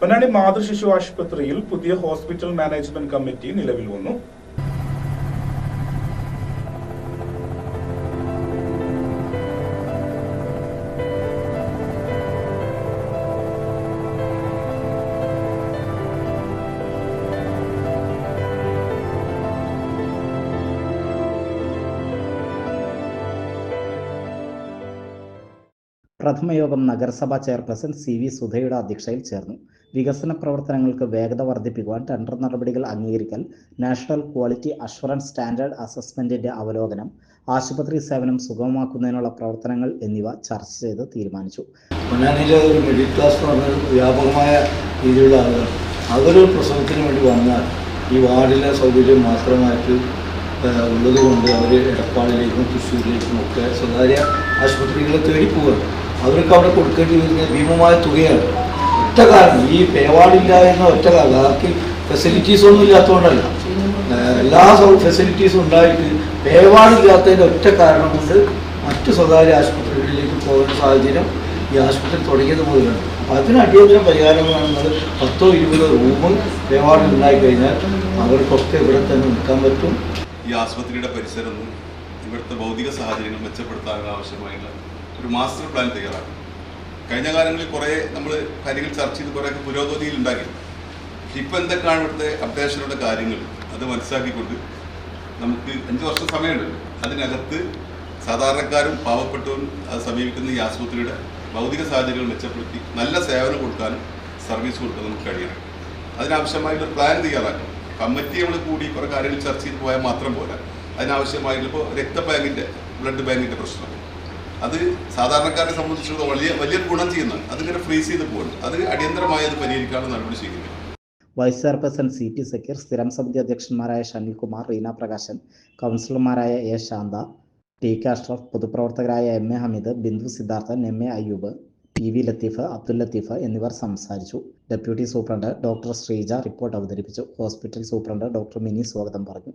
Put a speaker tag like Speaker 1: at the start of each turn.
Speaker 1: പൊന്നാനി മാതൃശിശു ആശുപത്രിയിൽ പുതിയ hospital management committee നിലവിൽ വന്നു.
Speaker 2: പ്രഥമയോഗം നഗരസഭാ ചെയർപേഴ്സൺ CV സുധയുടെ അധ്യക്ഷതയിൽ ചേർന്നു. വികസന പ്രവർത്തനങ്ങൾക്ക് വേഗത വർദ്ധിപ്പിക്കുവാൻ ടെൻഡർ നടപടികൾ അംഗീകരിക്കൽ, നാഷണൽ ക്വാളിറ്റി അഷ്വറൻസ് സ്റ്റാൻഡേർഡ് അസസ്മെന്റിന്റെ അവലോകനം, ആശുപത്രി സേവനം സുഗമമാക്കുന്നതിനുള്ള പ്രവർത്തനങ്ങൾ എന്നിവ ചർച്ച ചെയ്ത് തീരുമാനിച്ചു.
Speaker 3: പൊന്നാനിയിലെ ഒരു മിഡിൽ ക്ലാസ് എന്ന് പറഞ്ഞാൽ വ്യാപകമായ രീതിയിലുള്ള ആളുകൾ അതൊരു പ്രസവത്തിന് വേണ്ടി വന്നാൽ ഈ വാർഡിലെ സൗകര്യം മാത്രമായിട്ട് ഉള്ളതുകൊണ്ട് അവർ എടപ്പാളിലേക്കും തൃശ്ശൂരിലേക്കും ഒക്കെ സ്വകാര്യ ആശുപത്രികളെ തേടി പോവുകയാണ്. അവർക്ക് അവിടെ കൊടുക്കേണ്ടി വരുന്ന ഭീമമായ തുകയാണ്. ഒറ്റ കാരണം ഈ പേവാടില്ല എന്ന ഒറ്റ കാരണം, അവർക്ക് ഫെസിലിറ്റീസ് ഒന്നും ഇല്ലാത്തതുകൊണ്ടല്ല, എല്ലാ ഫെസിലിറ്റീസും ഉണ്ടായിട്ട് പേവാടില്ലാത്തതിൻ്റെ ഒറ്റ കാരണം കൊണ്ട് മറ്റ് സ്വകാര്യ ആശുപത്രികളിലേക്ക് പോകുന്ന സാഹചര്യം ഈ ആശുപത്രി തുടങ്ങിയത് മുതലാണ്. അപ്പോൾ അതിന് അടിയന്തര പരിഹാരം കാണുന്നത് 10-20 റൂമും പേവാടിൽ ഉണ്ടായിക്കഴിഞ്ഞാൽ അവർക്കൊക്കെ ഇവിടെ തന്നെ നിൽക്കാൻ പറ്റും.
Speaker 4: ഈ ആശുപത്രിയുടെ പരിസരവും ഇവിടുത്തെ ഭൗതിക സാഹചര്യങ്ങൾ മെച്ചപ്പെടുത്താൻ ആവശ്യമായുള്ള ഒരു മാസ്റ്റർ പ്ലാൻ തയ്യാറാക്കും. കഴിഞ്ഞ കാലങ്ങളിൽ കുറേ നമ്മൾ കാര്യങ്ങൾ ചർച്ച ചെയ്ത് കുറേയൊക്കെ പുരോഗതിയിൽ ഉണ്ടാക്കി. ഇപ്പോൾ എന്തൊക്കെയാണ് ഇവിടുത്തെ അപ്ഡേഷനുള്ള കാര്യങ്ങൾ അത് മനസ്സിലാക്കിക്കൊണ്ട് നമുക്ക് 5 വർഷം സമയമുണ്ടല്ലോ, അതിനകത്ത് സാധാരണക്കാരും പാവപ്പെട്ടവരും അത് സമീപിക്കുന്ന ഈ ആശുപത്രിയുടെ ഭൗതിക സാഹചര്യങ്ങൾ മെച്ചപ്പെടുത്തി നല്ല സേവനം കൊടുക്കാനും സർവീസ് കൊടുക്കാൻ നമുക്ക് കഴിയണം. അതിനാവശ്യമായിട്ടൊരു പ്ലാൻ തയ്യാറാക്കണം. കമ്മിറ്റി നമ്മൾ കൂടി കുറേ കാര്യങ്ങൾ ചർച്ച ചെയ്ത് പോയാൽ മാത്രം പോരാ. അതിനാവശ്യമായിട്ടുള്ള ഇപ്പോൾ രക്തബാങ്കിൻ്റെ ബ്ലഡ് ബാങ്കിൻ്റെ പ്രശ്നം അത് സാധാരണക്കാരെ സംബന്ധിച്ചിടത്തോളം വലിയൊരു ഗുണം ചെയ്യുന്നതാണ്. അതിങ്ങനെ ഫ്രീസ് ചെയ്ത് പോകുന്നത് അത് അടിയന്തരമായി അത് പരിഹരിക്കാനുള്ള നടപടി സ്വീകരിക്കണം.
Speaker 2: വൈസ് ചെയർപേഴ്സൺ CT സക്കീർ, സ്ഥിരം സമിതി അധ്യക്ഷന്മാരായ ഷനിൽകുമാർ, റീന പ്രകാശൻ, കൗൺസിലർമാരായ A Shantha, TK Ashraf, പൊതുപ്രവർത്തകരായ MA Hameed, Bindu Siddharthan, MA Ayyub, PV Latheef, Abdul Latheef എന്നിവർ സംസാരിച്ചു. Deputy superintendent doctor Sreeja report അവതരിപ്പിച്ചു. ഹോസ്പിറ്റൽ സൂപ്രണ്ട് ഡോക്ടർ മിനി സ്വാഗതം പറഞ്ഞു.